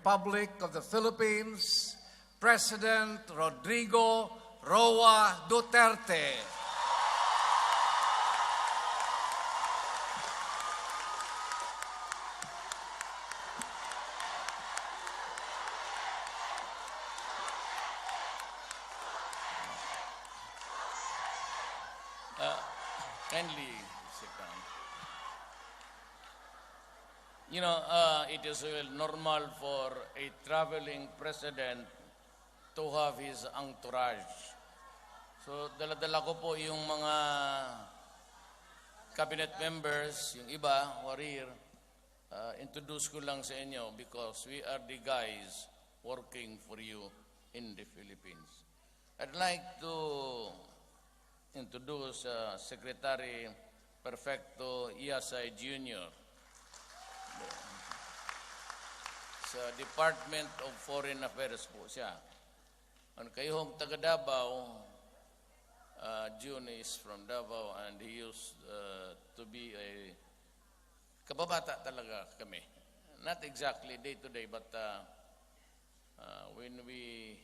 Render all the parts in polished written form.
Republic of the Philippines, President Rodrigo Roa Duterte. Kindly sit down. You know, it is normal for a traveling president to have his entourage. So, dala-dala ko po yung mga cabinet members, yung iba, warrior, introduce ko lang sa inyo because we are the guys working for you in the Philippines. I'd like to introduce Secretary Perfecto Iasay Jr. Sa Department of Foreign Affairs po siya. Ang kayong taga Davao, June is from Davao and he used to be a kababata talaga kami. Not exactly day to day but when we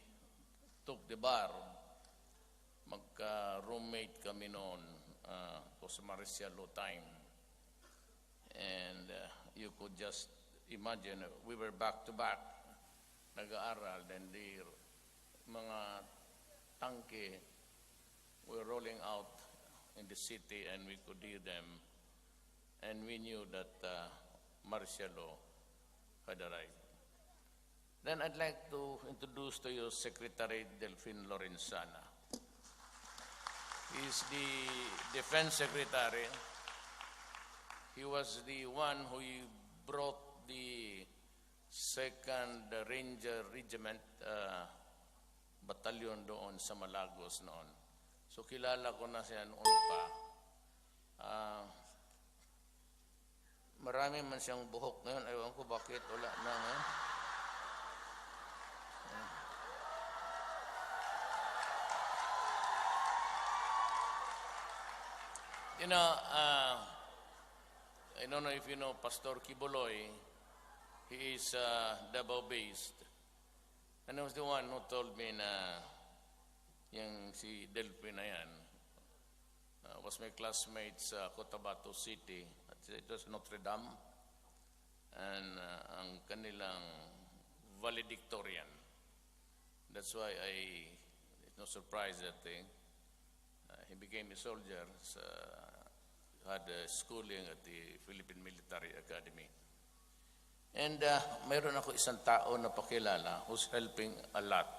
took the bar, magka-roommate kami noon sa Marcialo time. And you could just imagine, we were back to back, nag-aaral, then the mga tangke were rolling out in the city and we could hear them. And we knew that Marcialo had arrived. Then I'd like to introduce to you Secretary Delfin Lorenzana. He is the Defense Secretary. He was the one who brought the 2nd Ranger Regiment Battalion doon sa Malagos noon. So kilala ko na siya noon pa. Marami man siyang buhok ngayon. Ewan ko bakit wala na ngayon. You know, I don't know if you know Pastor Kiboloy. He is Davao-based. And I was the one who told me na yung si Delphi na yan was my classmate sa Cotabato City. It was Notre Dame. And ang kanilang valedictorian. That's why it's no surprise that he became a soldier, had schooling at the Philippine Military Academy. And mayroon ako isang tao na pakilala who's helping a lot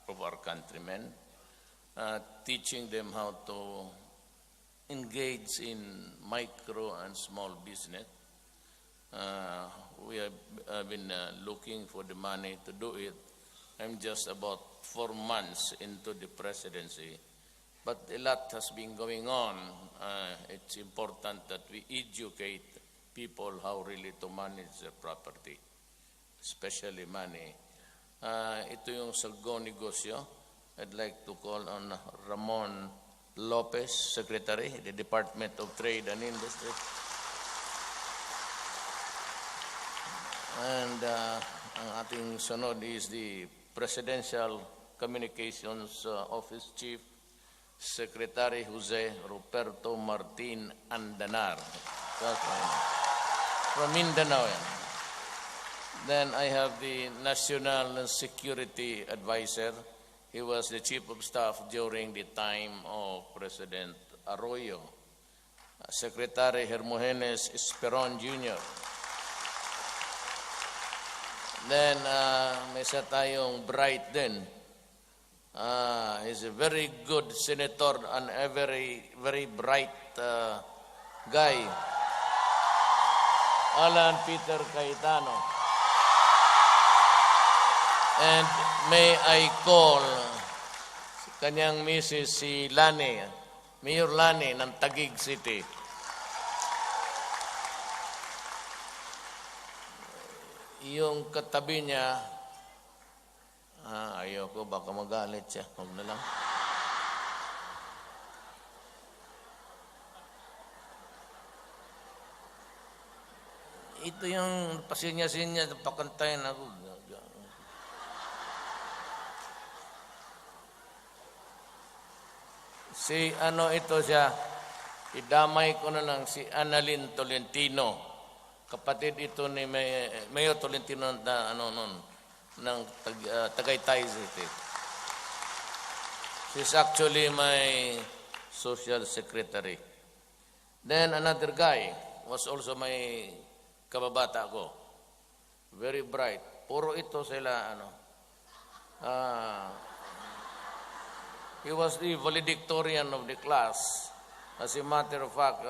of our countrymen, teaching them how to engage in micro and small business. We have been looking for the money to do it. I'm just about 4 months into the presidency. But a lot has been going on. It's important that we educate people how really to manage their property, especially money. Ito yung Salgo Negosyo. I'd like to call on Ramon Lopez, Secretary, the Department of Trade and Industry. And ang ating sunod is the Presidential Communications Office Chief, Secretary Jose Ruperto Martin Andanar. From Mindanao. Then I have the National Security Advisor. He was the Chief of Staff during the time of President Arroyo. Secretary Hermogenes Esperon Jr. Then may isa tayong bright din. He's a very good senator and a very, very bright guy. Alan Peter Cayetano. And may I call kanyang Mrs. si Lani, Mayor Lani ng Taguig City. Yung katabi niya, ayoko, baka magalit siya. Huwag na lang. Ito yung pasinya-sinya, pakantayin ako. Si ano ito siya, idamay ko na lang si Annalyn Tolentino. Kapatid ito ni Mayor Tolentino na ano nun, ng Tagaytay City. She's actually my social secretary. Then another guy was also my kababata ko. Very bright. Puro ito sila ano. He was the valedictorian of the class. As a matter of fact,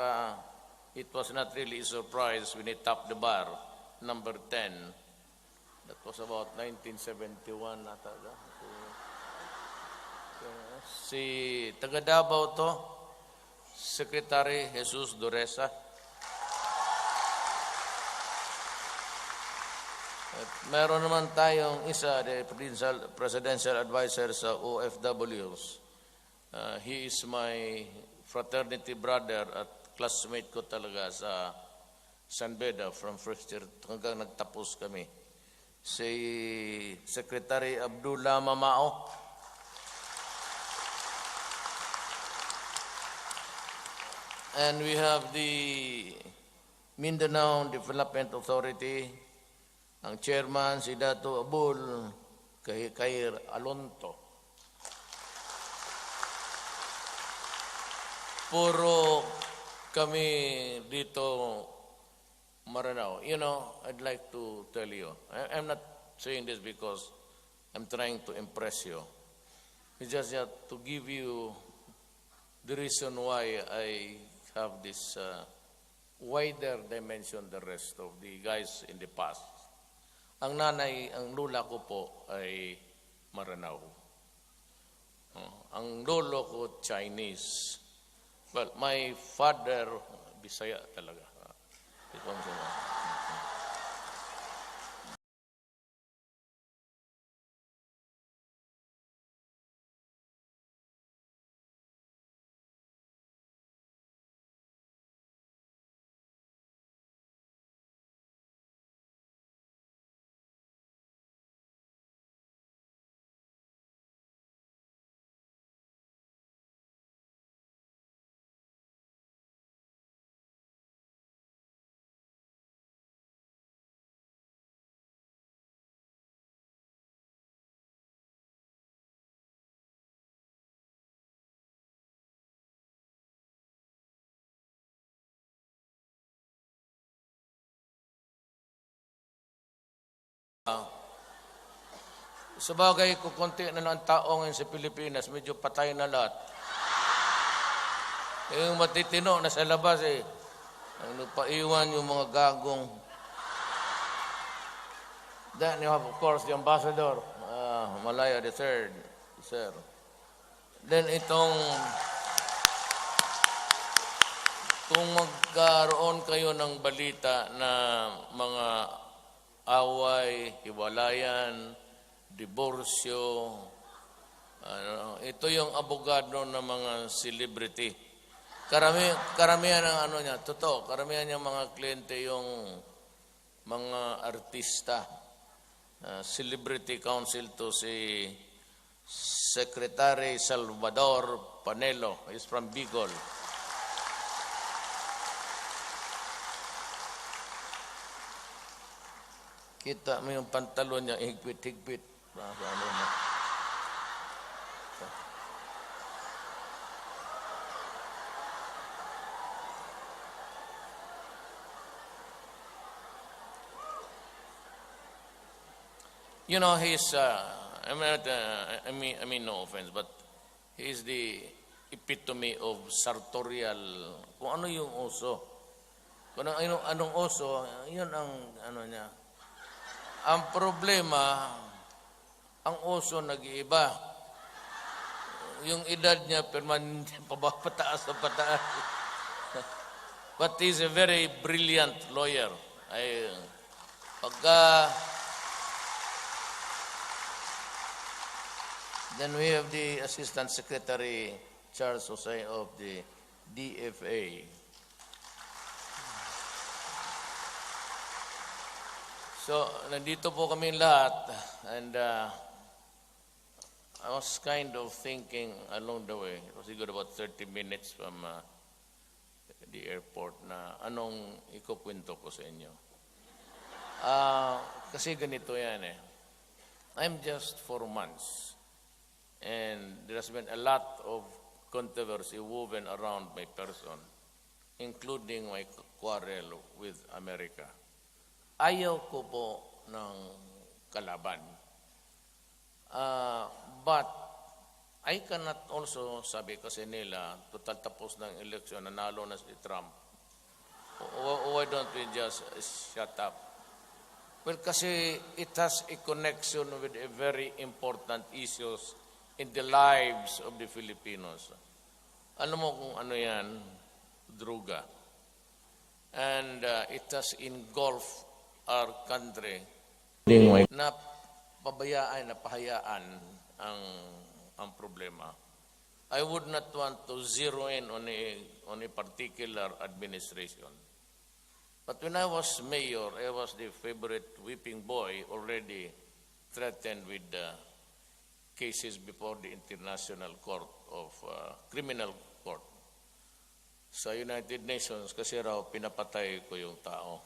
it was not really a surprise when he topped the bar, number 10. That was about 1971 nata. Si taga Davao to, Secretary Jesus Duresa. At meron naman tayong isa, the presidential advisor sa OFWs. He is my fraternity brother at classmate ko talaga sa San Beda from first year hanggang nagtapos kami. Si Secretary Abdullah Mamao. And we have the Mindanao Development Authority, ang chairman si Dato Abul Kair Alonto. Puro kami dito Maranao. You know, I'd like to tell you, I'm not saying this because I'm trying to impress you. It's just to give you the reason why I have this wider dimension than the rest of the guys in the past. Ang nanay, ang lula ko po ay Maranao. Ang lolo ko Chinese. Well, my father, Bisaya talaga. Sa bagay, kung konti na lang tao ngayon sa Pilipinas, medyo patay na lahat. Yung matitino na sa labas ang nagpaiwan yung mga gagong. Then you have, of course, the ambassador, Malaya III, sir. Then kung magkaroon kayo ng balita na mga away, hiwalayan, diborsyo, ito yung abogado ng mga celebrity. Karamihan ng ano niya, totoo, karamihan ng mga kliyente yung mga artista. Celebrity Council to si Secretary Salvador Panelo. He's from Bicol. Kita mo yung pantalon niya, higpit-higpit. You know, he's, I mean, no offense, but he's the epitome of sartorial, kung ano yung oso. Kung anong oso, yun ang ano niya. Ang problema, ang oso nag-iiba. Yung edad niya, permanente, pataas na pataas. But he's a very brilliant lawyer. Then we have the Assistant Secretary Charles Jose of the DFA. So, nandito po kami lahat and I was kind of thinking along the way, it was good about 30 minutes from the airport na anong ikukwento ko sa inyo. Kasi ganito yan eh. I'm just 4 months and there has been a lot of controversy woven around my person, including my quarrel with America. Ayaw ko po ng kalaban. But I cannot also, sabi kasi nila, total tapos ng eleksyon, nanalo na si Trump. Why don't we just shut up? Well, kasi it has a connection with a very important issues in the lives of the Filipinos. Alam mo kung ano yan? Droga. And it has engulfed our country na pabayaan, na pahayaan ang problema. I would not want to zero in on a particular administration. But when I was mayor, I was the favorite whipping boy, already threatened with cases before the International Court of Criminal Court sa United Nations kasi raw pinapatay ko yung tao.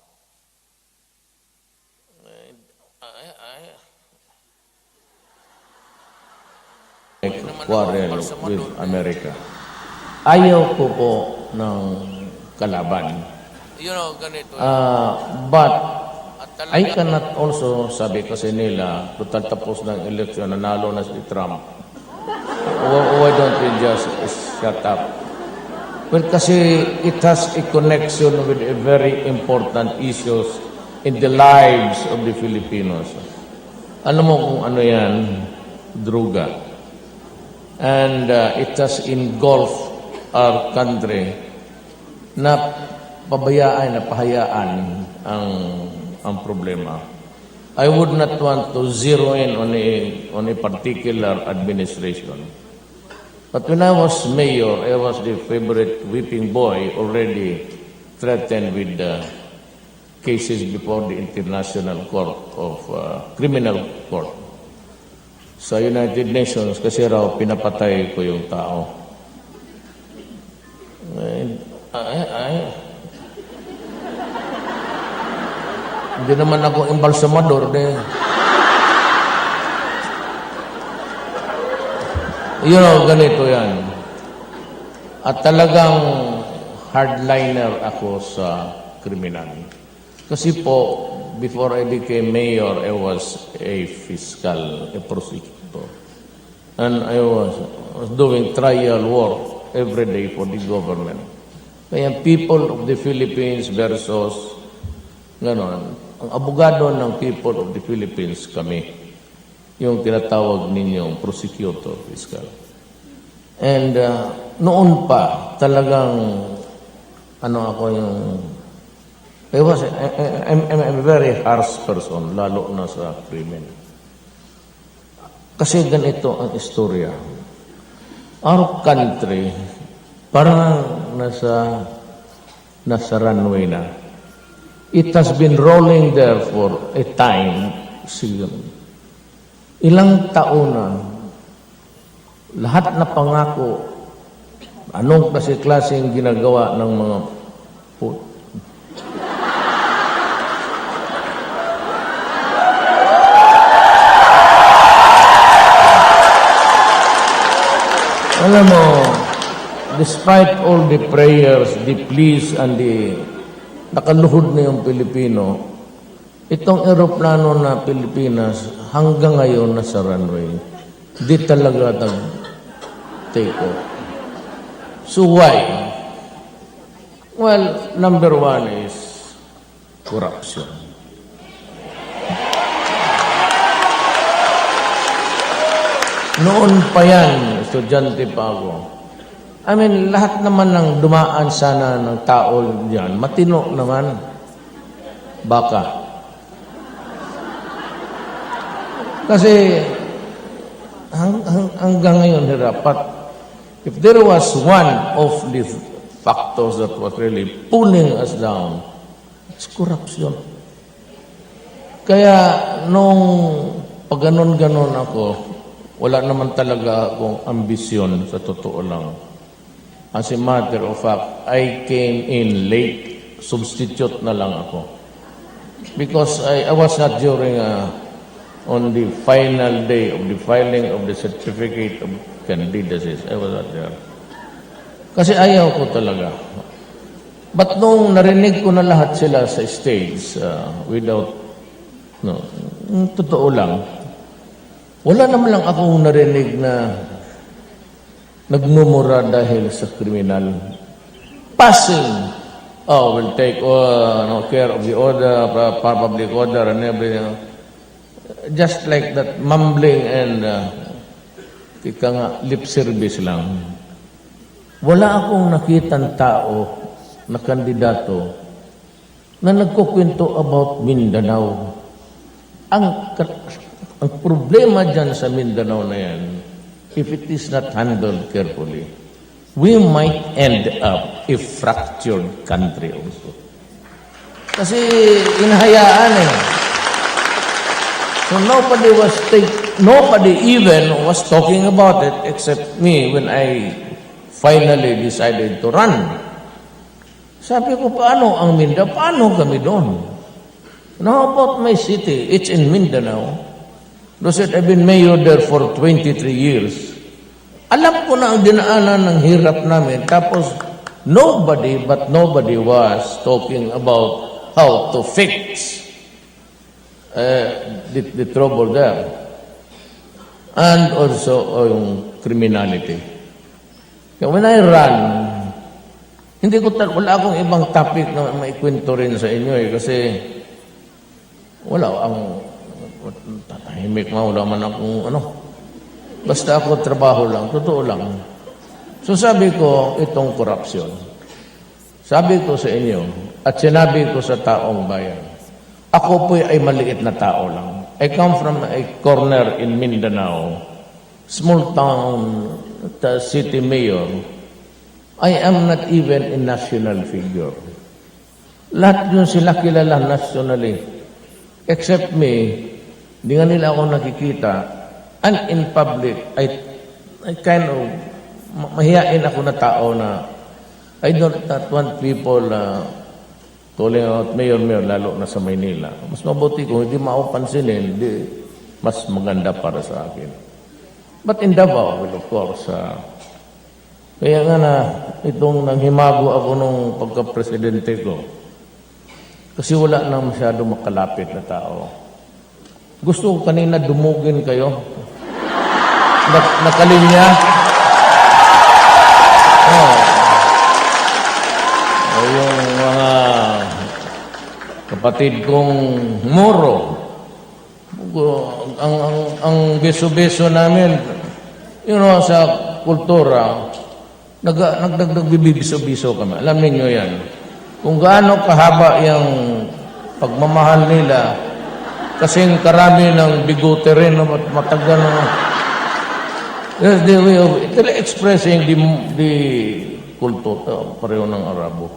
Quarrel with America. Ayaw ko po ng kalaban. You know, ganito. But I cannot also, sabi kasi nila, total tapos ng eleksyon, nanalo na si Trump. Why don't we just shut up? Well, kasi it has a connection with a very important issues in the lives of the Filipinos. Alam mo kung ano yan? Droga. And it has engulfed our country na pabayaan, na pahayaan ang problema. I would not want to zero in on a particular administration. But when I was mayor, I was the favorite whipping boy, already threatened with cases before the International Court of Criminal Court sa United Nations kasi raw pinapatay ko yung tao. Hindi naman ako embalsamador. You know, ganito yan. At talagang hardliner ako sa kriminal. Kasi po, before I became mayor, I was a fiscal, a prosecutor. And I was doing trial work every day for the government. Kaya people of the Philippines versus ganon. Ang abogado ng people of the Philippines kami, yung tinatawag ninyong prosecutor fiscal. And noon pa, talagang ako yung I'm a very harsh person, lalo na sa krimen. Kasi ganito ang istorya. Our country, parang nasa runway na. It has been rolling there for a time, siguro. Ilang taon na, lahat na pangako, anong klaseng ginagawa ng mga alam mo, despite all the prayers, the pleas, and the nakaluhod na yung Pilipino, itong eroplano na Pilipinas hanggang ngayon nasa runway, di talaga take off. So why? Well, number one is corruption. Noon pa yan, estudyante pa ako. I mean, lahat naman ng dumaan sana ng tao diyan, matino naman. Baka. Kasi hanggang ngayon, hirapat. If there was one of the factors that was really pulling us down, it's corruption. Kaya nung pag ganon-ganon ako, wala naman talaga akong ambisyon sa totoo lang. As a matter of fact, I came in late. Substitute na lang ako. Because I was not during on the final day of the filing of the certificate of candidacy. I was not there. Kasi ayaw ko talaga. But nung narinig ko na lahat sila sa stage, without, no, totoo lang, wala naman lang akong narinig na nagmumura dahil sa kriminal. Passing, we'll take care of the order, public order and everything. Just like that, mumbling and lip service lang. Wala akong nakitang tao na kandidato na nagkukwento about Mindanao. Ang problema dyan sa Mindanao na yan, if it is not handled carefully, we might end up a fractured country also. Kasi inahayaan eh. So nobody even was talking about it except me when I finally decided to run. Sabi ko, paano ang Mindanao? Paano kami doon? Now about my city, it's in Mindanao. They said, I've been mayor there for 23 years. Alam ko na ang dinaanan ng hirap namin. Tapos, nobody was talking about how to fix the trouble there. And also, yung criminality. When I ran, wala akong ibang topic na maikwento rin sa inyo eh. Kasi, wala tatahimik mo, wala man akong basta ako trabaho lang, totoo lang. So sabi ko, itong korupsyon. Sabi ko sa inyo, at sinabi ko sa taong bayan, ako po ay maliit na tao lang. I come from a corner in Mindanao, small town, city mayor. I am not even a national figure. Lahat yun sila kilala nationally. Except me, hindi nga nila ako nakikita. And in public, I kind of, mahihain ako na tao na I don't not want people calling out mayor, lalo na sa Maynila. Mas mabuti kung hindi maupansinin, mas maganda para sa akin. But in Davao, well, of course, kaya nga na itong nanghimago ako nung pagka-presidente ko, kasi wala na masyado makalapit na tao. Gusto ko kanina dumugin kayo. Nakalinya. Yung mga kapatid kong Moro. Ang beso-beso namin, sa kultura, nagdagdag bibiso-biso kami. Alam niyo yan. Kung gaano kahaba yung pagmamahal nila, kasing karami ng bigote rin at matagal na. That's the way of expressing the kultura, pareho ng Arabo.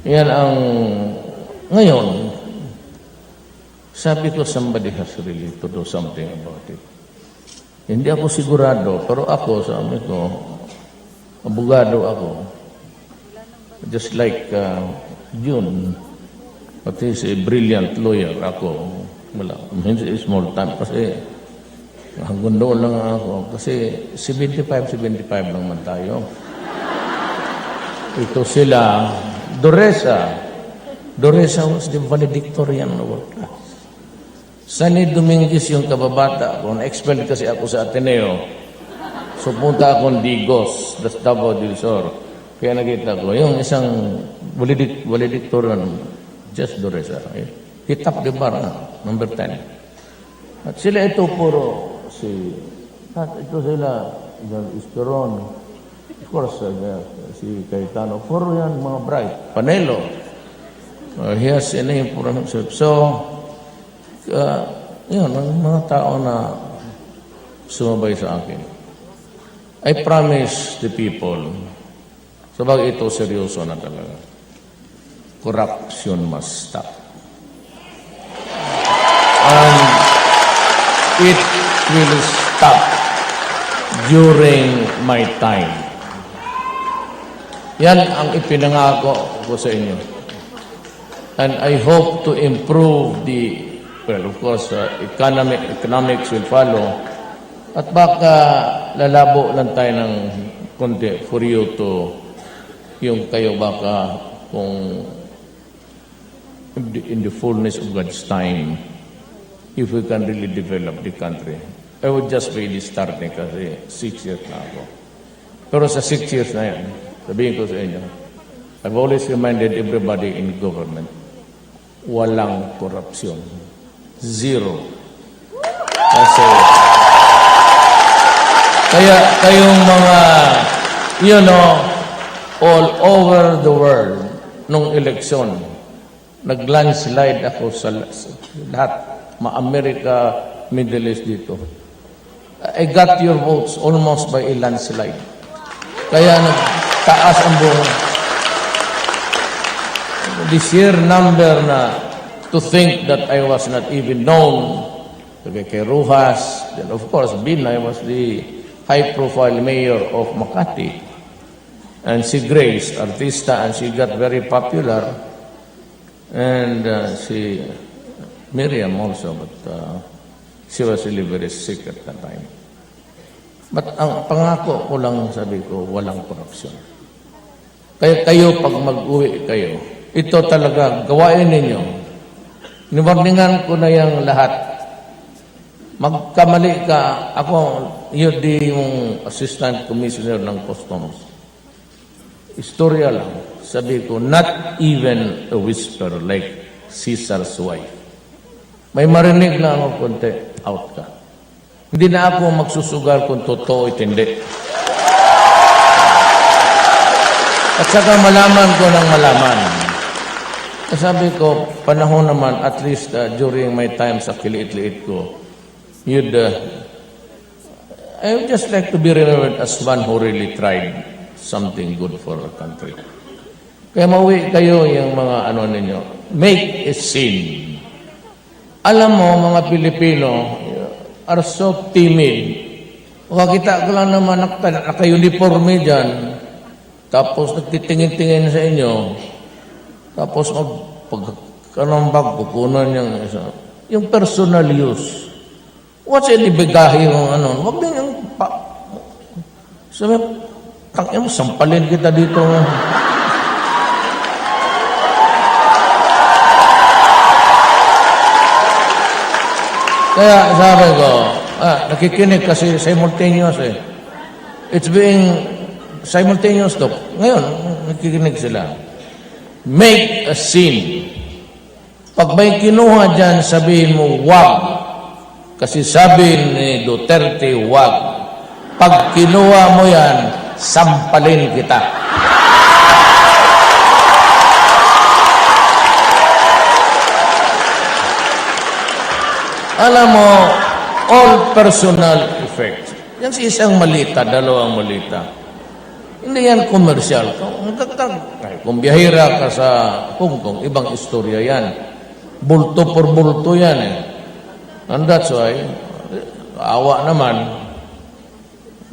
Yan ang, ngayon, sabi ko, somebody has really to do something about it. Hindi ako sigurado, pero ako, sabi ko, abogado ako. Just like June, but he's a brilliant lawyer. Ako, wala, hindi small time kasi hanggang doon lang ako. Kasi 75 lang man tayo. Ito sila, Doresa was the valedictorian of our class. Sunny Dominguez yung kababata ko. Na-expelled kasi ako sa Ateneo. So punta akong Digos, that's Davao del Sur. Kaya nakita ko, yung isang valedictorian, just Doresa. He topped the bar, number 10. At sila ito puro, ito sila, Esperon, of course, si Cayetano, puro yan, mga bright. Panelo, he has a name for himself. So, yun, ang mga tao na sumabay sa akin. I promise the people, sabag ito seryoso na talaga. Corruption must stop. And it will stop during my time. Yan ang ipinangako ko sa inyo. And I hope to improve well, of course, economics will follow. At baka lalabo lang tayo ng konti for you to, yung kayo baka kung in the fullness of God's time, if we can really develop the country. I would just really starting kasi 6 years na ako. Pero sa 6 years na yan, sabihin ko sa inyo, I've always reminded everybody in government, walang korupsyon. Zero. Kasi, kaya kayong mga, all over the world, nung eleksyon, nag-landslide ako sa lahat, ma-America, Middle East dito. I got your votes almost by a landslide. Kaya nagtaas ang buong. The sheer number na to think that I was not even known, kay Rojas, then of course, Binay was the high-profile mayor of Makati. And si Grace, artista, and she got very popular. And si Miriam also, but she was really very sick at that time. But ang pangako ko lang, sabi ko, walang korupsyon. Kaya kayo, pag mag-uwi kayo, ito talaga, gawain ninyo. Niwarningan ko na yung lahat. Magkamali ka, ako, yun di yung assistant commissioner ng customs. Istorya lang. Sabi ko, not even a whisper like Caesar's wife. May marinig na ako konti, out ka. Hindi na ako magsusugal kung totoo ito hindi. At saka malaman ko ng malaman. Sabi ko, panahon naman, at least during my time sa kiliit-liit ko, I would just like to be remembered as one who really tried something good for our country. Kaya mauwi kayo yung mga ninyo. Make a scene. Alam mo, mga Pilipino are so timid. Makakita ko lang naman naka-uniforme dyan, tapos nagtitingin-tingin sa inyo, tapos kukunan yung isa. Yung personal use. What's in ibigahe yung Huwag din yung sabi, tangin mo, sampalin kita dito. Kaya sabi ko, nakikinig kasi simultaneous eh. It's being simultaneous to. Ngayon, nakikinig sila. Make a scene. Pag may kinuha dyan, sabihin mo, wag. Kasi sabi ni Duterte, wag. Pag kinuha mo yan, sampalin kita. Alam mo, all personal effects. Yan si isang malita, dalawang malita. Hindi yan komersyal. Kung biyahira ka sa Hong Kong, ibang istorya yan. Bulto por bulto yan eh. And that's why, awa naman,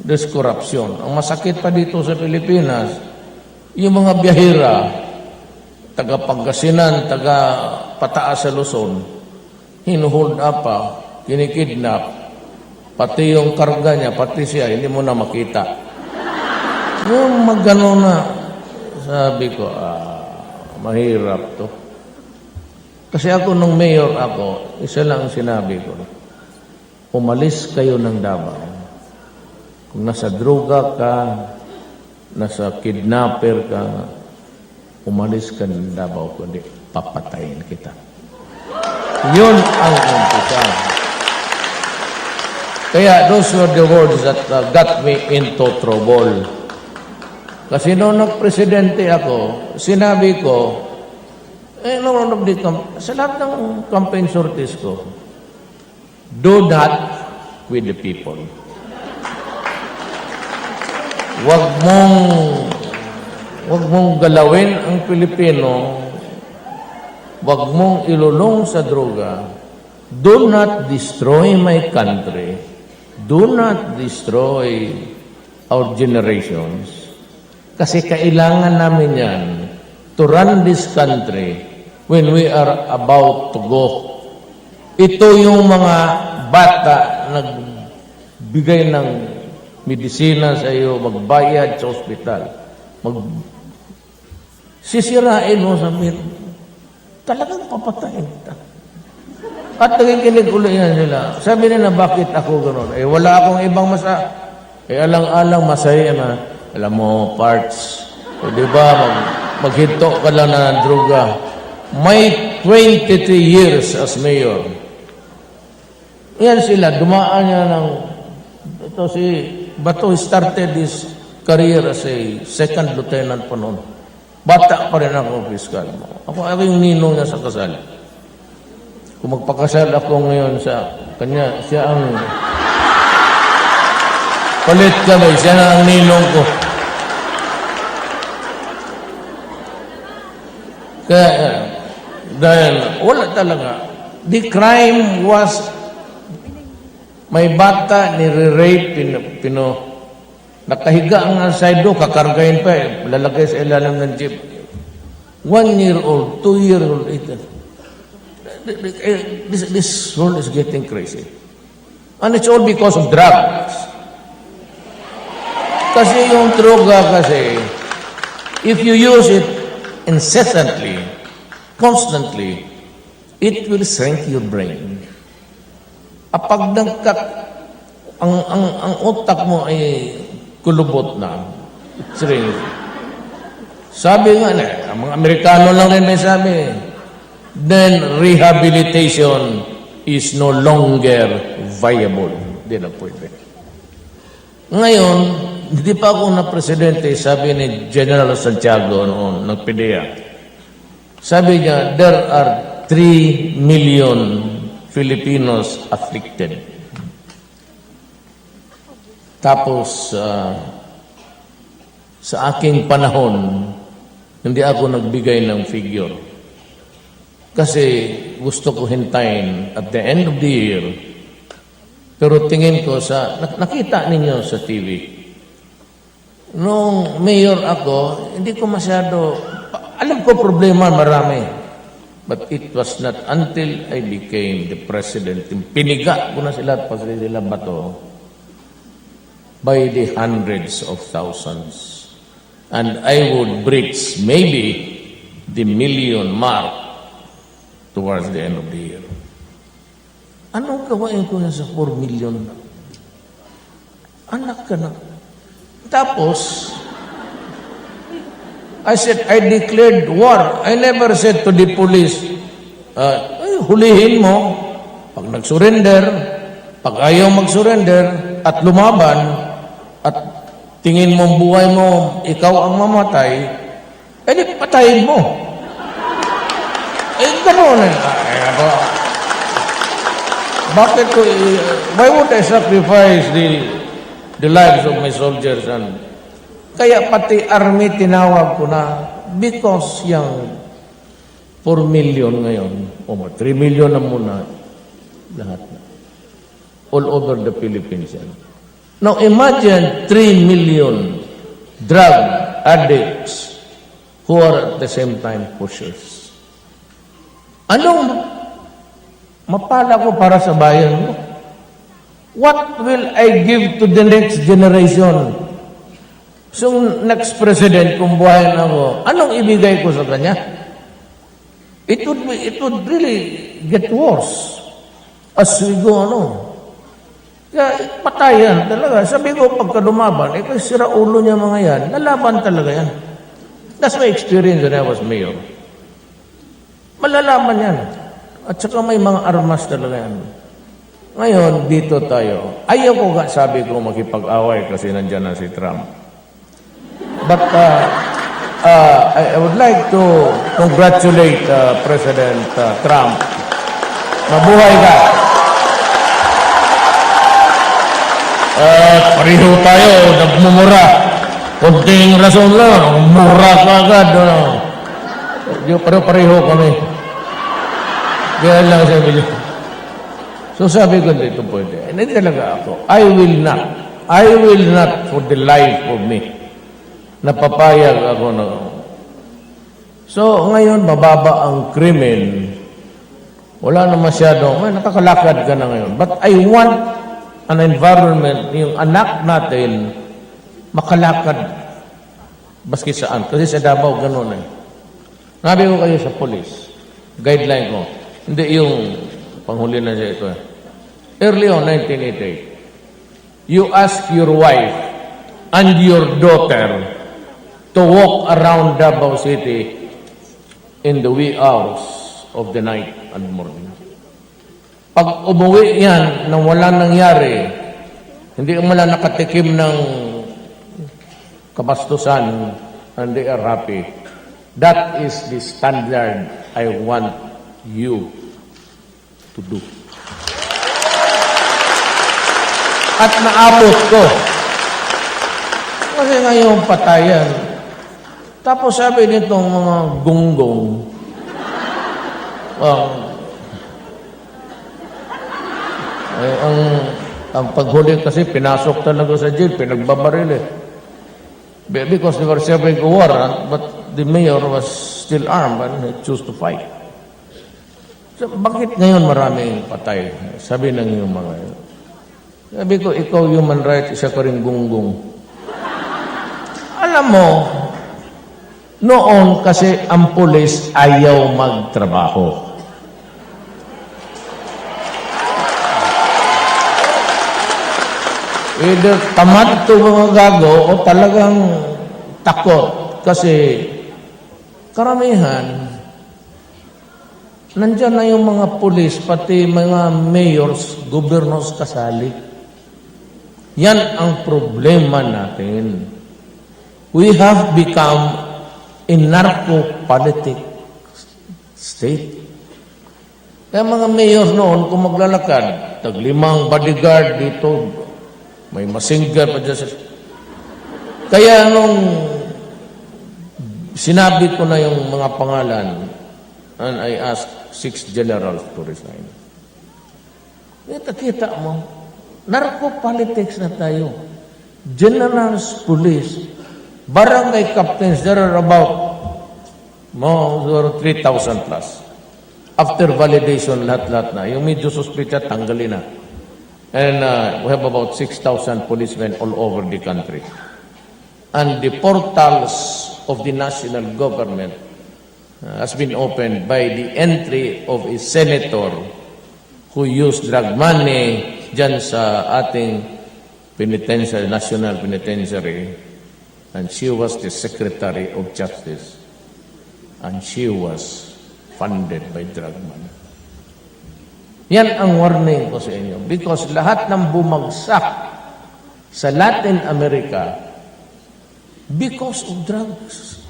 there's corruption. Ang masakit pa dito sa Pilipinas, yung mga biyahira, taga Pangasinan, taga Pataas sa Luzon, hinuhold up pa, kinikidnap, pati yung karga niya, pati siya, hindi mo na makita. Yung magano na, sabi ko, mahirap to. Kasi ako, nung mayor ako, isa lang ang sinabi ko, umalis kayo ng Davao. Kung nasa droga ka, nasa kidnapper ka, umalis ka ng Davao, kundi papatayin kita. Yun ang umpisa. Kaya those were the words that got me into trouble. Kasi noong nag-presidente ako, sinabi ko, sa lahat ng campaign sorties ko, do that with the people. Wag mong galawin ang Pilipino, wag mong ilulong sa droga, do not destroy my country, do not destroy our generations. Kasi kailangan namin yan to run this country when we are about to go. Ito yung mga bata nagbigay ng medisina sa iyo, magbayad sa ospital, sisirain mo sa talagang papatayin kita. At nakikinig ulit yan sila. Sabi nila, bakit ako gano'n? Wala akong ibang alang-alang masaya na, alam mo, parts. Di ba, maghinto ka lang na ng droga. May 23 years as mayor. Yan sila, dumaan niya ng, ito si Bato started his career as a second lieutenant pa noon. Bata pa rin ako, fiscal mo. Ako yung ninong niya sa kasal. Kung magpakasal ako ngayon sa kanya, siya ang palit kami, siya na ang ninong ko. Kaya, dahil wala talaga. The crime was, may bata nire-rape, nakahiga ang side do, kakargahin pa lalagay sa ilalim ng jeep. 1 year old, 2 year old, this world is getting crazy. And it's all because of drugs. Kasi yung droga kasi, if you use it incessantly, constantly, it will shrink your brain. Kapag ang utak mo ay kulubot na, it shrinks. Sabi nga na, ang mga Amerikano lang rin may sabi, then rehabilitation is no longer viable. Hindi na pwede. Ngayon, hindi pa ako na presidente, sabi ni General Santiago noon, ng PDEA. Sabi niya, there are 3 million Filipinos afflicted. Tapos, sa aking panahon, hindi ako nagbigay ng figure. Kasi gusto ko hintayin at the end of the year. Pero tingin ko nakita ninyo sa TV. Nung mayor ako, hindi ko masyado, alam ko problema marami. But it was not until I became the president, piniga ko na sila at sila Bato by the hundreds of thousands. And I would breach maybe the million mark towards the end of the year. Anong gawain ko na sa 4 million? Anak ka na. Tapos, I said, I declared war. I never said to the police, hulihin mo. Pag nag-surrender, pag ayaw mag-surrender, at lumaban, at tingin mo buhay mo, ikaw ang mamatay, di patayin mo. Ganoon bakit ko, why would I sacrifice the lives of my soldiers? And kaya pati army tinawag ko na because yung 4 million ngayon, 3 million na muna, lahat na. All over the Philippines yan. Now imagine 3 million drug addicts who are at the same time pushers. Anong mapala ko para sa bayan mo? What will I give to the next generation? So, next president, kung buhayin ako, anong ibigay ko sa kanya? It would really get worse as we go, Kaya, patayan talaga. Sabi ko, pagka lumaban, kasi sira ulo niya mga yan, nalaban talaga yan. That's my experience when I was mayor. Malalaman yan. At saka may mga armas talaga yan. Ngayon, dito tayo. Ayaw ko sabi ko, makipag-away kasi nandyan na si Trump. But I would like to congratulate President Trump. Mabuhay ka. Pareho tayo, nagmumura. Kunting rason lang, mura ka agad. Pero pareho kami. Kaya lang sabi niyo. So sabi ko dito pwede. Hindi talaga ako. I will not for the life of me. Napapayag ako na. So ngayon, mababa ang krimen. Wala na masyadong, nakakalakad ka na ngayon. But I want an environment, yung anak natin, makalakad baski saan. Kasi sa Davao, ganun eh. Nabi ko kayo sa police, guideline ko, hindi yung panghuli na siya ito. Early on, 1988, you ask your wife and your daughter to walk around Davao City in the wee hours of the night and morning. Pag umuwi yan nang wala nangyari, hindi mo lang nakatikim ng kabastusan and they are happy. That is the standard I want you to do. At naabot ko. Kasi ngayong patayan. Tapos sabi nitong mga gunggong, ang paghuli kasi pinasok talaga sa jail, pinagbabaril eh. Because they were serving a war, but the mayor was still armed and he chose to fight. So, bakit ngayon maraming patay? Sabi ng yung mga yun. Sabi ko, ikaw human rights, isa ka rin gunggong. Alam mo, noon kasi ang pulis ayaw magtrabaho. Either tamad to mga gago o talagang takot. Kasi karamihan, nandyan na yung mga pulis, pati mga mayors, governors kasali. Yan ang problema natin. We have become a narco-politic state. Kaya mga mayor noon, kung maglalakad, taglimang bodyguard dito, may masinggar pa dyan. Kaya nung sinabi ko na yung mga pangalan, and I asked 6 generals to resign. Kita mo, narco-politics na tayo. Generals, police, barangay captains, there are about 3,000 plus. After validation, lahat-lahat na. Yung medyo suspita, tanggalin na. And we have about 6,000 policemen all over the country. And the portals of the national government has been opened by the entry of a senator who used drug money dyan sa ating penitentiary, national penitentiary. And she was the Secretary of Justice. And she was funded by drug money. Yan ang warning ko sa inyo. Because lahat ng bumagsak sa Latin America because of drugs.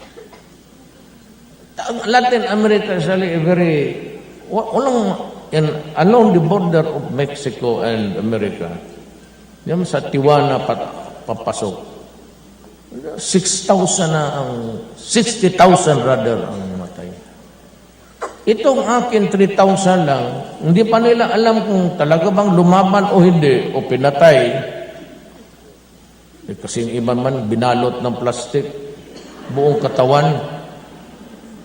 Latin America is really along the border of Mexico and America. Yan sa Tijuana papasok. 6,000 na ang 60,000 rather ang matay. Itong akin 3,000 lang, hindi pa nila alam kung talaga bang lumaban o hindi o pinatay. Kasi yung iba man binalot ng plastic buong katawan.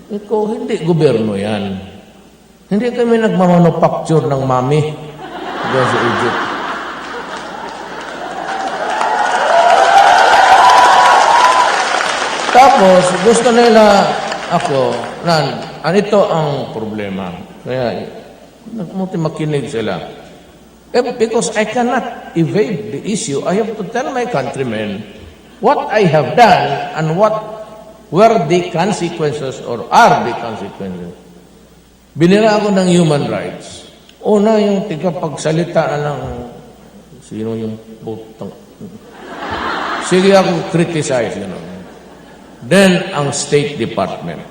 Ito, hindi gobyerno yan. Hindi kami nagmamanufacture ng mami doon sa Egypt. Tapos, gusto nila ako, ito ang problema. Kaya, makinig sila. Because I cannot evade the issue, I have to tell my countrymen what I have done and what were the consequences or are the consequences. Binira ako ng human rights. Una, yung tigapagsalita na lang, sino yung putang. Sige ako criticize, you know. Then, ang State Department.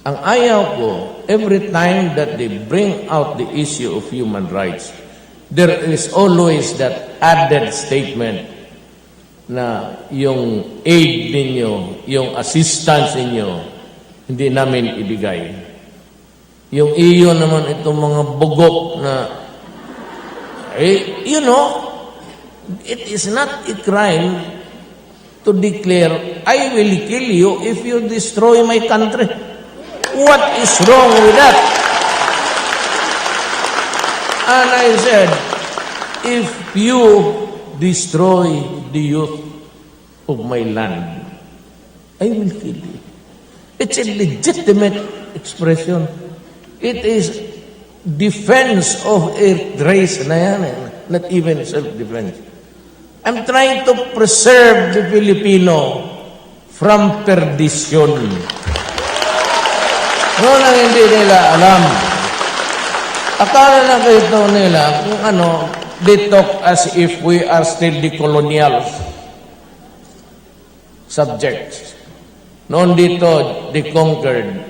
Ang ayaw ko, every time that they bring out the issue of human rights, there is always that added statement na yung aid ninyo, yung assistance ninyo, hindi namin ibigay. Yung iyo naman itong mga bugok na You know, it is not a crime to declare, I will kill you if you destroy my country. What is wrong with that? And I said, if you destroy the youth of my land, I will kill you. It's a legitimate expression. It is defense of a race na yan, not even self-defense. I'm trying to preserve the Filipino from perdition. Noon ang hindi nila alam. Akala na kayo nila kung ano, they talk as if we are still the colonial subjects. Noon dito, they conquered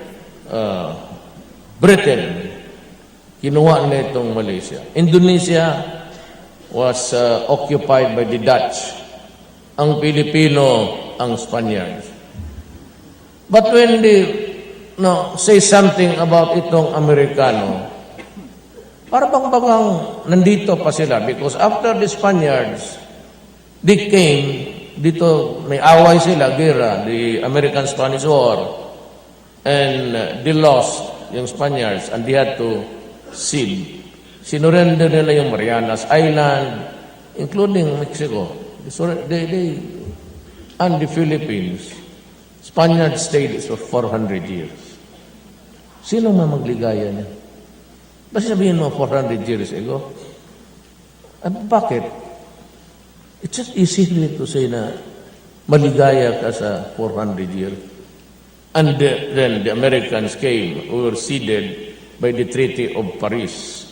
Britain. Kinuha na itong Malaysia. Indonesia was occupied by the Dutch. Ang Pilipino, ang Spaniards. But when they say something about itong Amerikano, parang nandito pa sila because after the Spaniards, they came, dito may away sila, gera, the American-Spanish War, and they lost yung Spaniards and they had to cede. Sinurrender nila yung Marianas Island, including Mexico. And the Philippines. Spaniards stayed for 400 years. Sino mamagligaya niya? Basta sabihin mo 400 years ago? Bakit? It's just easy to say na maligaya ka sa 400 years. And then the Americans came, who were ceded by the Treaty of Paris.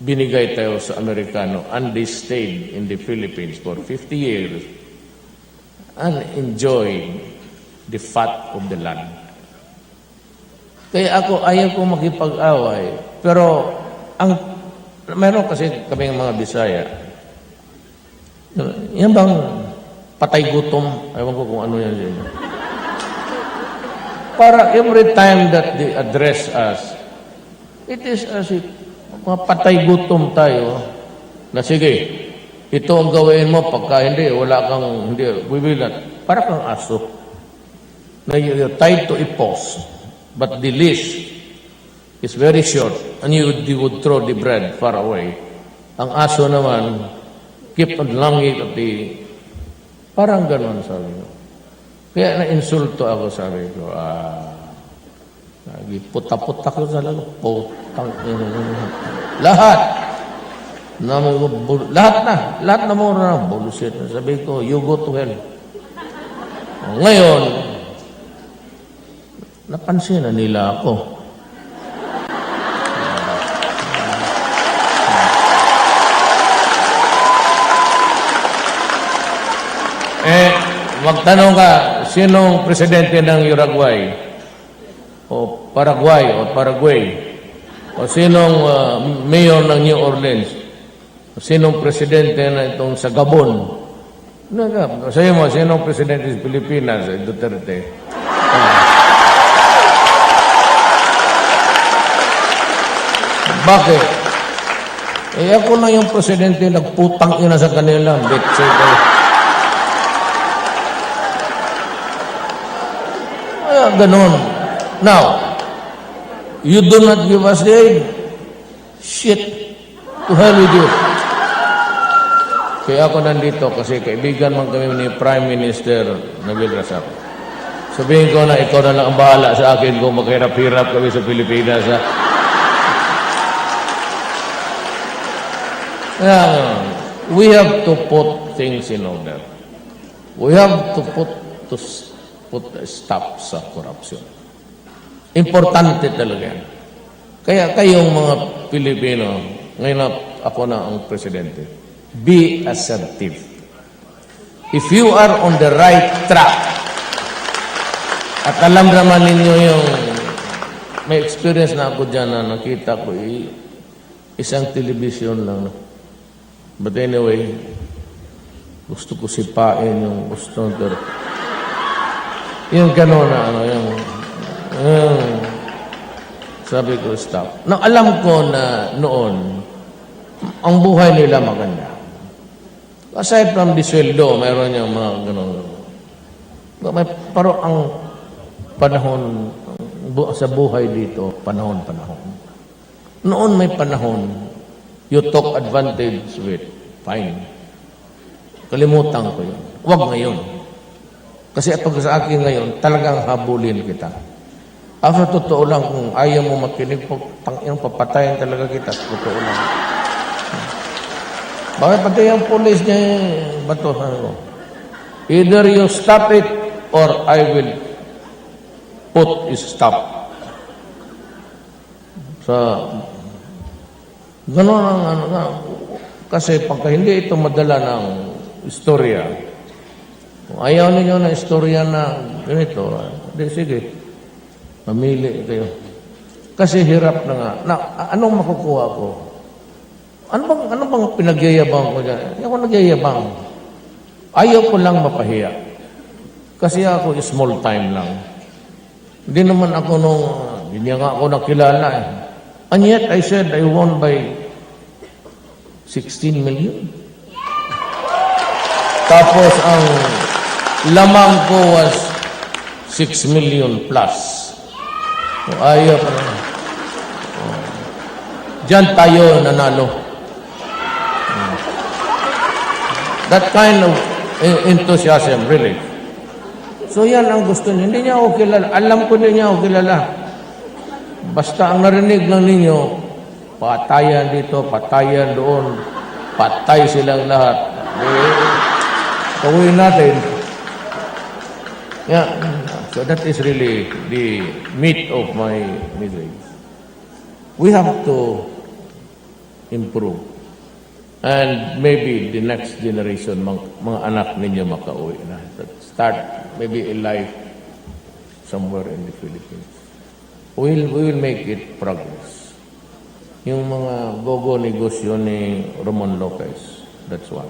Binigay tayo sa Amerikano and they stayed in the Philippines for 50 years and enjoyed the fat of the land. Kaya ayaw ko makipag-away, pero meron kasi kami mga Bisaya. Yan bang patay gutom? Ewan ko kung ano yan din. Para every time that they address us, it is as if patay gutom tayo na sige, ito ang gawin mo pagka hindi, we will not. Para kang aso na you're tied to a post, but the leash is very short and you would throw the bread far away. Ang aso naman, keep on langit at parang ganon, sabi ko. Kaya na-insulto ako, sabi ko, puta-puta ko talaga. Putang lahat. Lahat na mura na. Bullshit. Sabi ko, you go to hell. Ngayon, napansin na nila ako. Magtanong ka, sinong presidente ng Uruguay? O Paraguay o Paraguay? O sinong mayor ng New Orleans? O sinong presidente na itong sa Gabon? Sabi mo, sinong presidente sa Pilipinas? Duterte. Bakit? Ako na yung presidente nagputang ina sa kanila. Betche kayo. Ganon. Now, you do not give us the aid. Shit. To hell with you. Kaya ako nandito kasi kaibigan man kami ni Prime Minister Nabil Razak. Sabihin ko na ikaw na lang ang bahala sa akin kung maghirap-hirap kami sa Pilipinas. We have to put things in order. We have to put a stop sa corruption. Importante talaga yan. Kaya kayong mga Pilipino, ngayon ako na ang presidente, be assertive. If you are on the right track, at alam naman ninyo yung, may experience na ako dyan na nakita ko, isang television lang. But anyway, gusto ko sipain yung gusto nito. Yung gano'n na, sabi ko, stop. Nang alam ko na noon, ang buhay nila maganda. Aside from the sweldo, mayroon yung mga gano'n. Pero ang panahon sa buhay dito, panahon-panahon. Noon may panahon, you took advantage with, fine. Kalimutan ko yun. Huwag ngayon. Kasi pag sa akin ngayon, talagang habulin kita. Sa totoo lang, kung ayaw mo makinig, papatayin talaga kita. Sa totoo lang. Bakit pati yung police niya batuhan ko? Either you stop it or I will put a stop. Gano'n ang kasi pagka hindi ito madala ng istorya, kung ayaw ninyo na istorya na ganito, sige, mamili kayo. Kasi hirap na nga. Anong makukuha ko? Ano bang pinagyayabang ko dyan? Hindi ako nagyayabang. Ayaw ko lang mapahiya. Kasi ako small time lang. Hindi naman ako hindi nga ako nakilala eh. And yet, I said I won by 16 million. Tapos, ang lamang ko was 6 million plus. So, ayaw pa na. Diyan tayo nanalo. That kind of enthusiasm, really. So yan ang gusto niya. Hindi niya ako kilala. Alam ko hindi niya ako kilala. Basta ang narinig lang ninyo, patayan dito, patayan doon, patay silang lahat. Tawin natin. Yeah. So that is really the meat of my message. We have to improve. And maybe the next generation, mga anak ninyo makauwi na. Start maybe a life somewhere in the Philippines. We will make it progress. Yung mga gogo negosyo ni Ramon Lopez, that's one.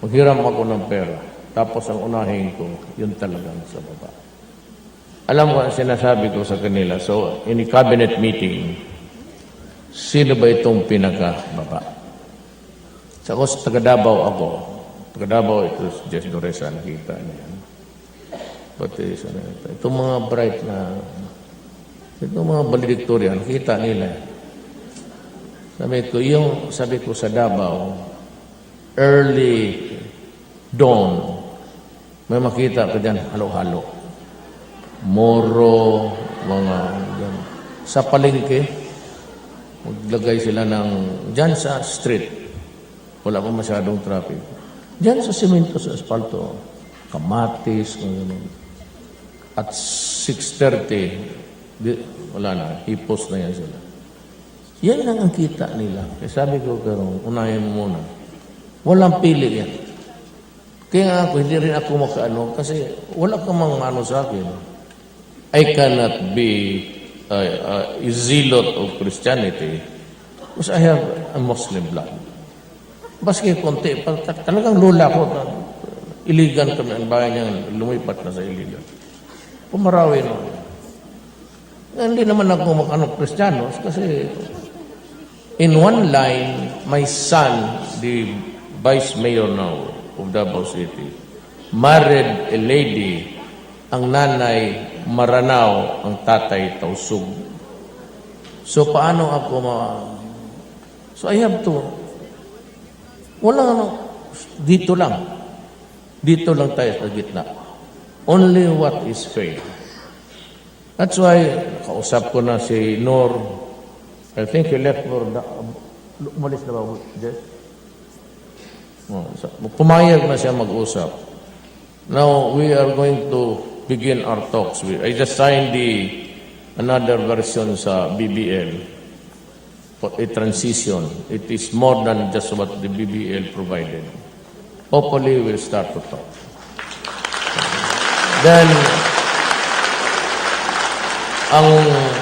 Maghiram ako ng pera, tapos ang unahin ko, yun talagang sa baba. Alam ko ang sinasabi ko sa kanila, so in a cabinet meeting, sino ba itong pinaka-baba? Sa ako sa taga-Davao ako. Taga-Davao, ito si Jess Doresa, nakita niya. Pati itong mga bright na, itong mga valedictorian, nakita nila. Sabi ko sa Davao, early dawn, may makita ka dyan, halo-halo. Moro, mga, sa palengke, maglagay sila ng, dyan sa street, wala pa masyadong traffic. Diyan sa simento, sa asfalto, kamatis, at 6:30, wala na, hipos na yan sila. Yan lang ang kita nila. Kaya sabi ko, karong, unahin mo muna. Walang pili yan. Kaya ako, hindi rin ako makaano, kasi wala ka mang ano sa akin. I cannot be a zealot of Christianity because I have a Muslim blood. Baski konti, talagang lula ko, iligan kami, ang bahay niya, lumipat na sa iligan. Pumarawi na. Hindi naman ako Kristiyanos kasi in one line, my son, the vice mayor now of Davao City, married a lady, ang nanay Maranao, ang tatay Tausug. So paano ako So I have to dito lang. Dito lang tayo sa gitna. Only what is fair. That's why, kausap ko na si Nor. I think he left for umalis na ba, Jess? Pumayag na siya mag-usap. Now, we are going to begin our talks. I just signed another version sa BBL. For a transition. It is more than just what the BBL provided. Hopefully, we'll start to talk. Then, ang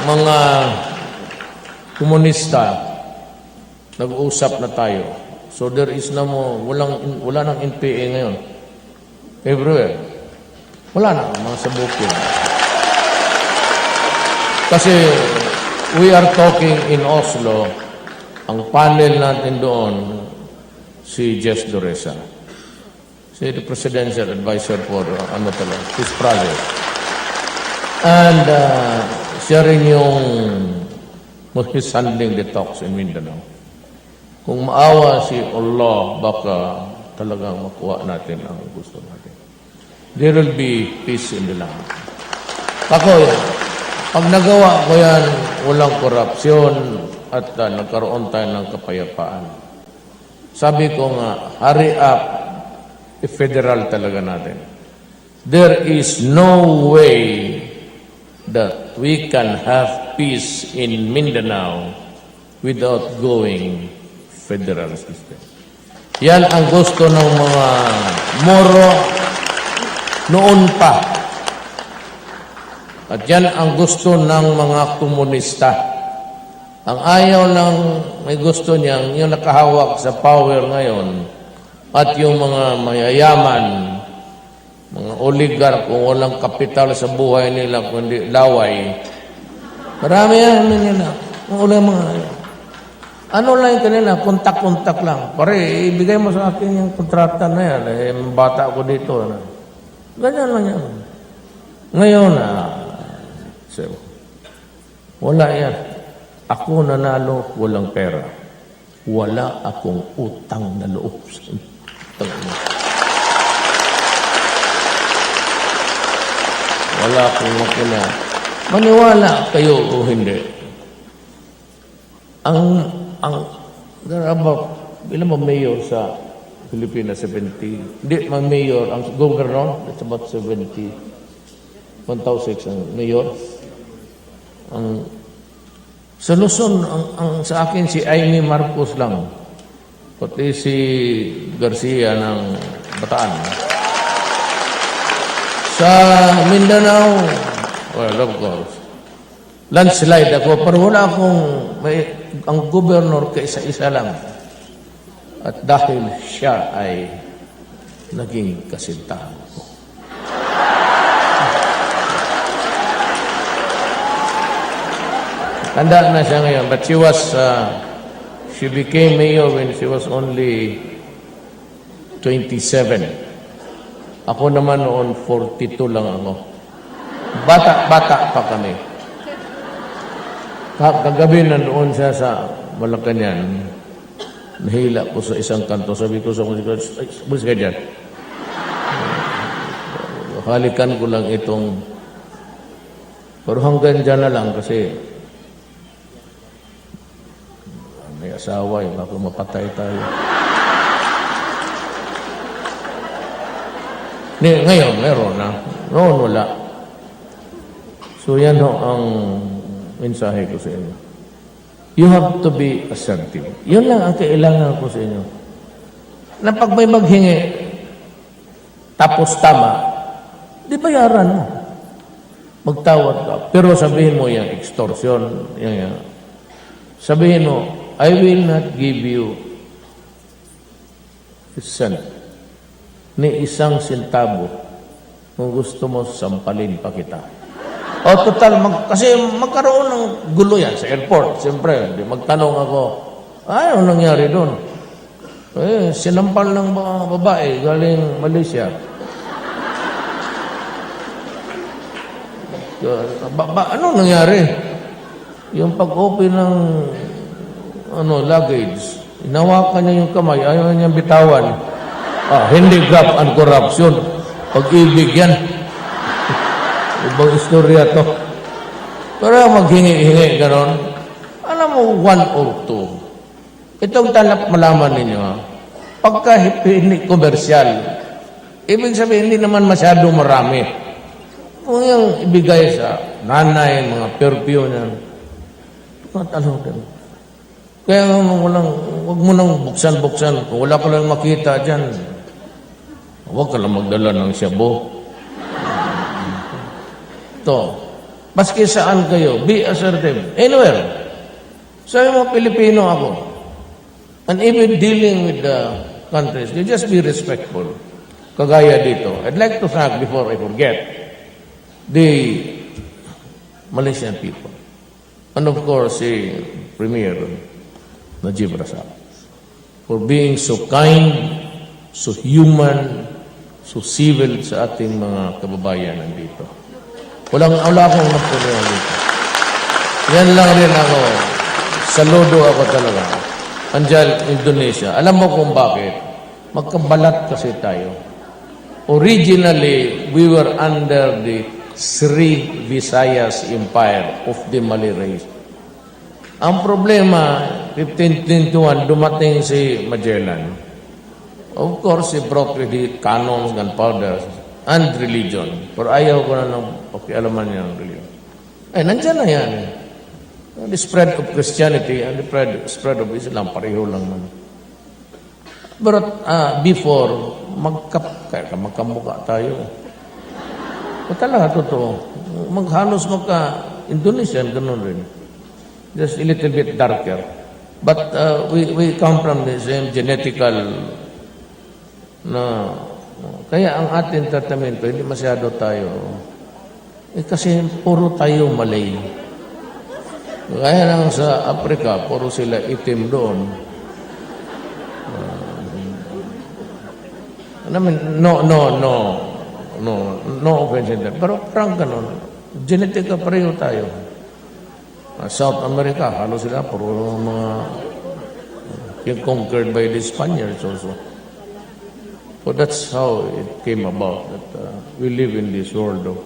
mga komunista, nag-uusap na tayo. So there is wala nang NPA ngayon. Everywhere. Wala na, mga sabukin. Kasi we are talking in Oslo ang panel natin doon, si Jess Duresa. Si the presidential advisor for his project. And siya rin yung he's handling the talks in Mindanao. Kung maawa si Allah, baka talagang makuha natin ang gusto natin. There will be peace in the land. Ako, pag nagawa ko yan, walang korupsyon at nagkaroon tayo ng kapayapaan. Sabi ko nga, hurry up, i-federal talaga natin. There is no way that we can have peace in Mindanao without going federal system. Yan ang gusto ng mga Moro noon pa. At yan ang gusto ng mga komunista. Ang ayaw lang may gusto niyang yung nakahawak sa power ngayon at yung mga mayayaman, mga oligarch kung walang kapital sa buhay nila kundi laway. Marami yan nila. Ano lang yung kanila? Kontak-kontak lang. Pare, ibigay mo sa akin yung kontrata na yan. Bata ko dito. Ganyan lang yan. Ngayon, wala yan. Ako nanalo, walang pera. Wala akong utang na loob. Wala akong makina. Maniwala kayo o hindi. Ilan ba mayor sa Pilipinas? 70. Hindi, mayor. Ang governor, that's about 70. 1,006 ang mayor. Sa Luzon, sa akin si Amy Marcos lang. Pati si Garcia ng Bataan. Sa Mindanao, well, of course, landslide ako, pero wala akong, ang gobernador kaisa-isa lang. At dahil siya ay naging kasintahan ko. Tanda na siya ngayon, but she became mayor when she was only 27. Ako naman noon, 42 lang ako. Bata pa kami. Kagabi nandoon siya sa Malacanang. Nahila ko sa isang kanto. Sabi ko sa musika, musika dyan. Halikan ko lang itong... Pero hanggang dyan na lang kasi may asawa, baka mapatay tayo. Ngayon, meron na. Noon, wala. So yan ho ang mensahe ko sa inyo. You have to be assertive. Yun lang ang kailangan ko sa inyo. Na pag may maghingi, tapos tama, di bayaran mo. Magtawad ka. Pero sabihin mo yung extortion, yan. Sabihin mo, I will not give you a cent ni isang sentabo kung gusto mo sampalin pa kita. O total, kasi magkaroon ng gulo yan sa airport. Siyempre, magtanong ako, ano nangyari doon? Sinampal ng mga babae galing Malaysia. Ano nangyari? Yung pag-open ng luggage, inawakan niya yung kamay, ayaw niyang bitawan. Hindi graft and corruption. Pag-ibig yan. Ibang istorya to. Pero maghingi-hingi ganon. Alam mo, 1 or 2. Itong talap malaman ninyo, pagka hindi komersyal, ibig sabihin, hindi naman masyado marami. Kung yung ibigay sa nanay, mga perfume yan, kaya huwag mo nang buksan-buksan. Kung wala ka lang makita dyan, huwag ka lang magdala ng shabu. Maski saan kayo, be assertive. Anywhere. Sabi mo, Pilipino ako. And even dealing with the countries, you just be respectful. Kagaya dito. I'd like to thank, before I forget, the Malaysian people. And of course, si Premier. Najib Razak, for being so kind, so human, so civil sa ating mga kababayan nandito. Wala akong napunuan dito. Yan lang rin ako. Saludo ako talaga. Andiyan, Indonesia. Alam mo kung bakit? Magkabalat kasi tayo. Originally, we were under the Sri Visayas Empire of the Malay race. Ang problema, 1521, dumating si Magellan. Of course, he brought with it cannons, gunpowder, and religion. Pero ayaw ko na ng pakialaman niya ng religion. Ay, nandyan na yan. The spread of Christianity and the spread of Islam, pareho lang man. But before, magkamukha tayo. O talaga, totoo. Halos magka-Indonesian, ganun rin. Just a little bit darker. But we come from the same genetical na kaya ang ating tratamento, hindi masyado tayo. Kasi puro tayo Malay. Kaya lang sa Africa, puro sila itim doon. No offense in that. Pero parang ganun. Genetica pareho tayo. South America, halos sila, puro mga conquered by the Spaniards also. So that's how it came about that we live in this world of.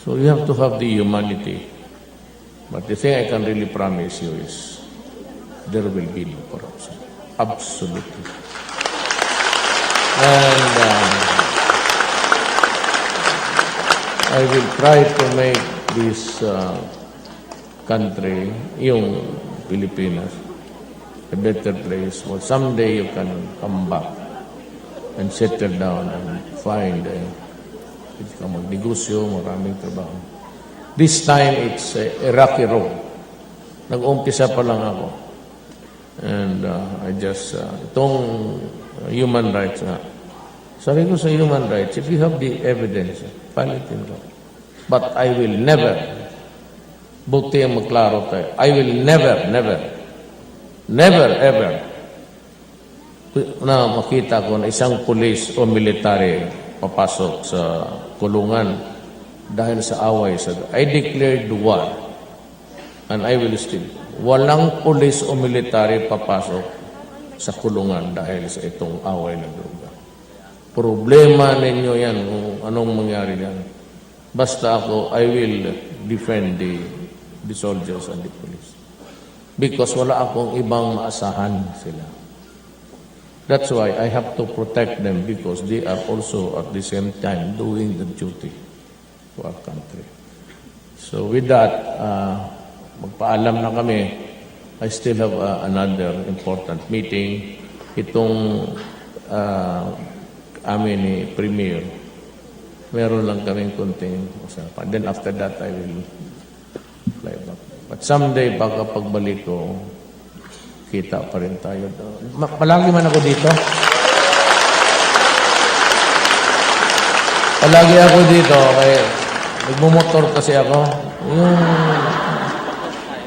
So you have to have the humanity. But the thing I can really promise you is there will be no corruption. Absolutely. And I will try to make this country, yung Pilipinas, a better place. Well, someday you can come back and settle down and find magnegosyo, maraming trabaho. This time, it's a rocky road. Nag-umpisa pa lang ako. And I just, itong human rights nga. Sabi ko sa human rights, if you have the evidence, file it in law. But I will never, buti ang maklaro tayo, I will never, ever, na makita ko na isang police o military papasok sa kulungan dahil sa away. I declared war and I will still. Walang police o military papasok sa kulungan dahil sa itong away na droga. Problema ninyo yan kung anong mangyari yan. Basta ako, I will defend the soldiers and the police. Because wala akong ibang maasahan sila. That's why I have to protect them because they are also at the same time doing the duty to our country. So with that, magpaalam na kami. I still have another important meeting. Itong amin ni Premier, meron lang kaming kunting usapan. Then after that, I will fly back. But someday, baka pagbalik ko, kita pa rin tayo. Palagi man ako dito. Palagi ako dito. Kaya nagmumotor kasi ako.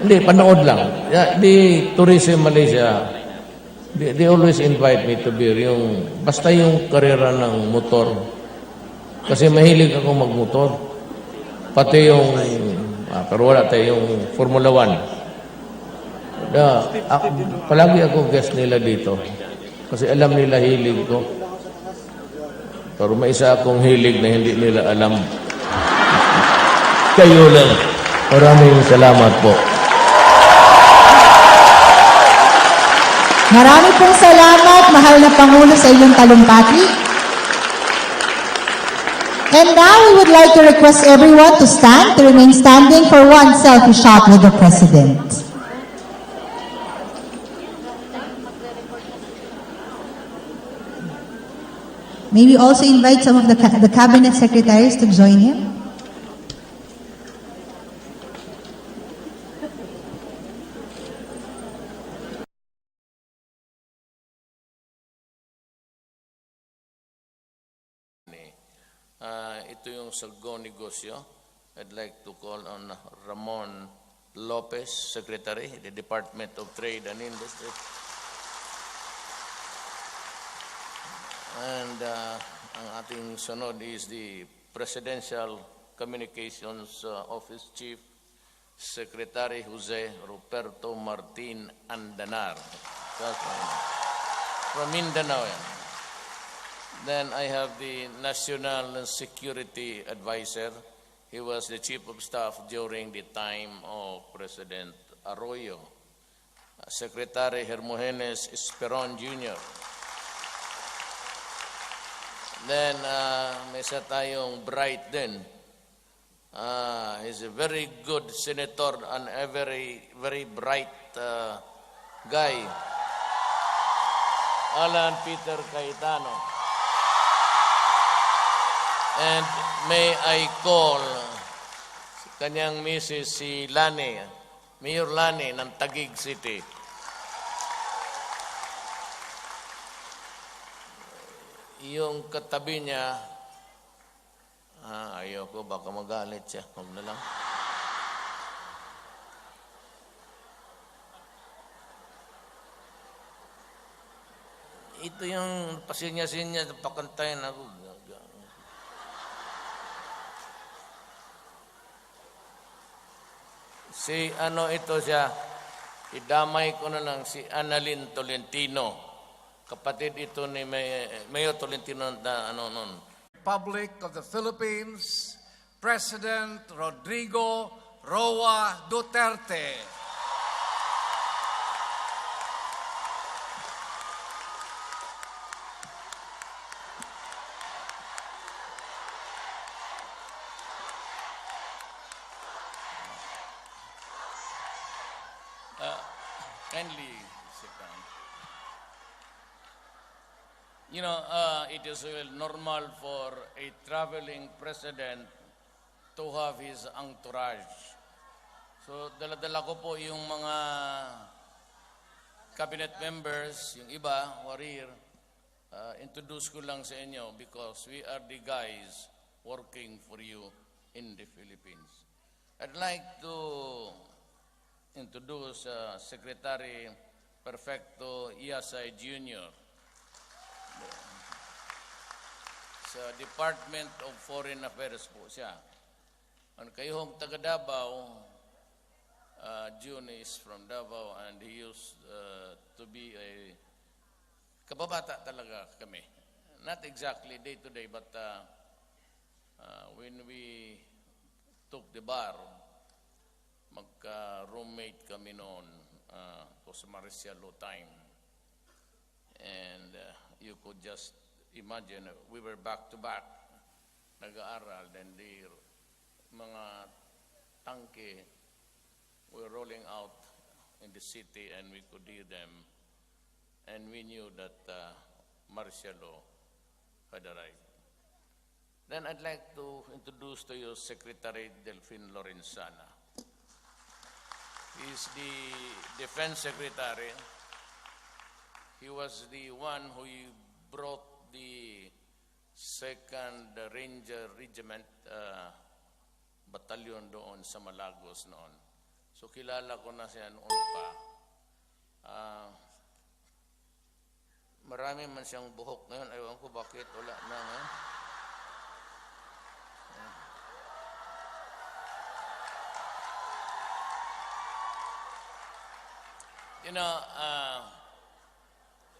Hindi, panood lang. The tourism Malaysia, they always invite me to be basta yung karera ng motor. Kasi mahilig ako magmotor. Pati yung, pero wala tayo yung Formula 1. Palagi ako guest nila dito. Kasi alam nila hilig ko. Pero may isa akong hilig na hindi nila alam. Kayo lang. Maraming salamat po. Marami pong salamat, mahal na Pangulo, sa inyong talumpati. And now we would like to request everyone to stand, to remain standing for one selfie shot with the President. May we also invite some of the cabinet secretaries to join him? Ito yung Salgo Negosyo. I'd like to call on Ramon Lopez, Secretary, the Department of Trade and Industry. And ang ating sunod is the Presidential Communications Office Chief, Secretary Jose Ruperto Martin Andanar. From Mindanao. Then I have the National Security Advisor. He was the Chief of Staff during the time of President Arroyo. Secretary Hermogenes Esperon Jr. Then may isa tayong bright din. He's a very good senator and a very, very bright guy. Alan Peter Cayetano. And may I call kanyang misis si Lani, Mayor Lani ng Taguig City. Yung katabi niya, ayoko, baka magalit siya. Huwag na lang. Ito yung pasinya-sinya, pakantayin ako. Si ito siya, idamay ko na lang si Annalyn Tolentino. Kapatid ito ni Mayor Tolentino na nun. Republic of the Philippines, President Rodrigo Roa Duterte. Kindly sit down. You know, it is normal for a traveling president to have his entourage. So, dala-dala ko po yung mga cabinet members, yung iba, warrior, introduce ko lang sa inyo because we are the guys working for you in the Philippines. I'd like to introduce Secretary Perfecto Iasay Jr. Sa Department of Foreign Affairs po siya. Ang kayong taga Davao, June is from Davao and he used to be a kababata talaga kami. Not exactly day to day but when we took the bar, magka-roommate kami noon was Marcialo time. And you could just imagine, we were back to back, nag-aaral, then the mga tangke were rolling out in the city and we could hear them. And we knew that Marcialo had arrived. Then I'd like to introduce to you Secretary Delfin Lorenzana. He's the Defense Secretary. He was the one who brought the 2nd Ranger Regiment Battalion doon sa Malagos noon. So kilala ko na siya noon pa. Marami man siyang buhok ngayon. Ewan ko bakit wala na ngayon. You know,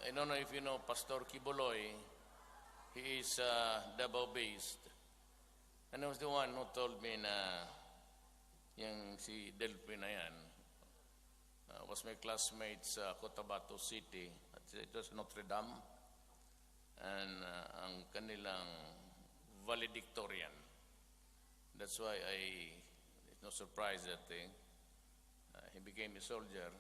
I don't know if you know Pastor Kibuloy. He is Davao-based. And he was the one who told me na yung si Delphi na yan was my classmate sa Cotabato City. It was Notre Dame. And ang kanilang valedictorian. That's why it's no surprise that he became a soldier,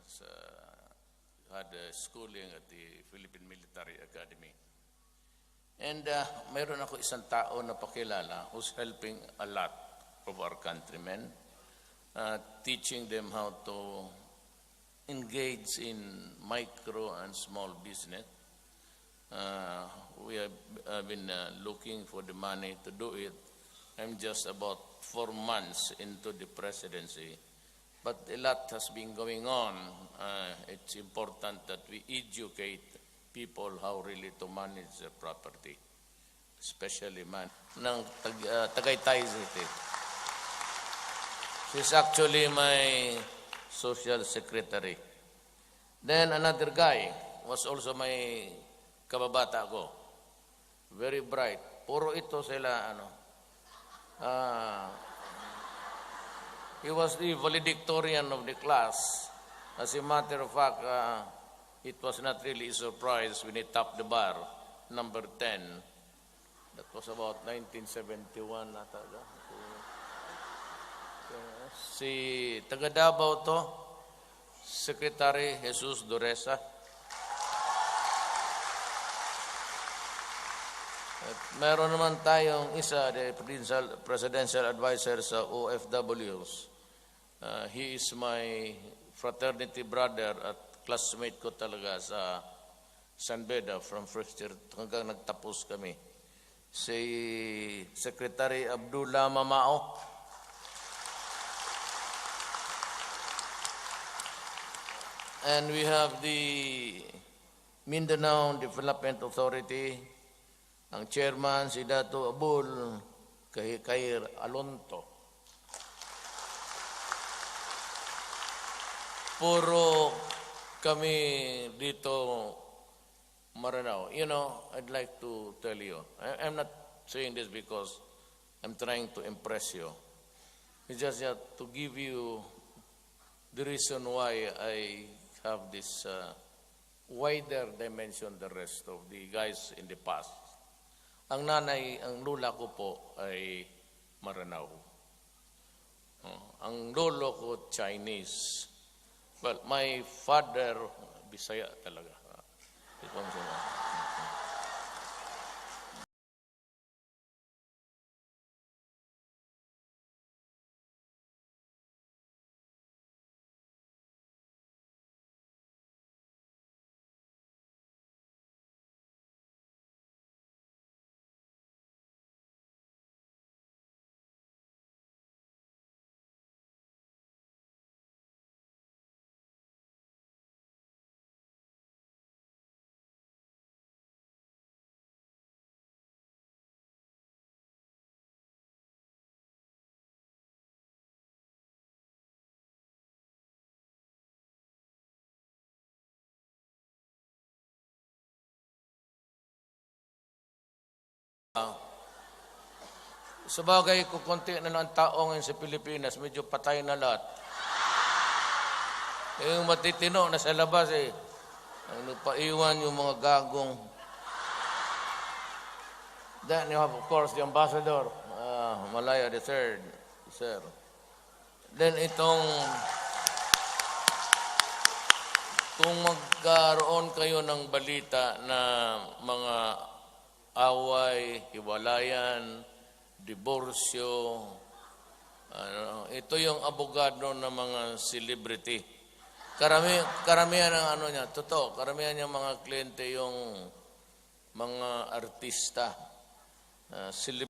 had schooling at the Philippine Military Academy. And mayroon ako isang tao na pakilala who's helping a lot of our countrymen, teaching them how to engage in micro and small business. We have been looking for the money to do it. I'm just about 4 months into the presidency. But a lot has been going on. It's important that we educate people how really to manage their property, especially ng Tagaytay City. She's actually my social secretary. Then another guy was also my kababata ko. Very bright. Puro ito sila, he was the valedictorian of the class. As a matter of fact, it was not really a surprise when he topped the bar, number 10. That was about 1971 nata. Si taga Davao to, Secretary Jesus Duresa. At meron naman tayong isa, the presidential advisor sa OFWs. He is my fraternity brother at classmate ko talaga sa San Beda from first year hanggang nagtapos kami. Si Secretary Abdullah Mamao. And we have the Mindanao Development Authority. Ang chairman, si Dato Abul Kair Alonto. Puro kami dito Maranao. You know, I'd like to tell you, I'm not saying this because I'm trying to impress you. It's just to give you the reason why I have this wider dimension than the rest of the guys in the past. Ang nanay, ang lula ko po ay Maranao. Ang lolo ko Chinese. Well, my father, Bisaya talaga. Sa bagay ko, konti na lang tao ngayon sa Pilipinas, medyo patay na lahat. Yung matitino na sa labas ang nagpaiwan yung mga gagong. Then you have, of course, the ambassador, Malaya III, sir. Then kung magkaroon kayo ng balita na mga away, hiwalayan, diborsyo, ito yung abogado ng mga celebrity. Karamihan ng niya, totoo, karamihan ng mga kliyente yung mga artista,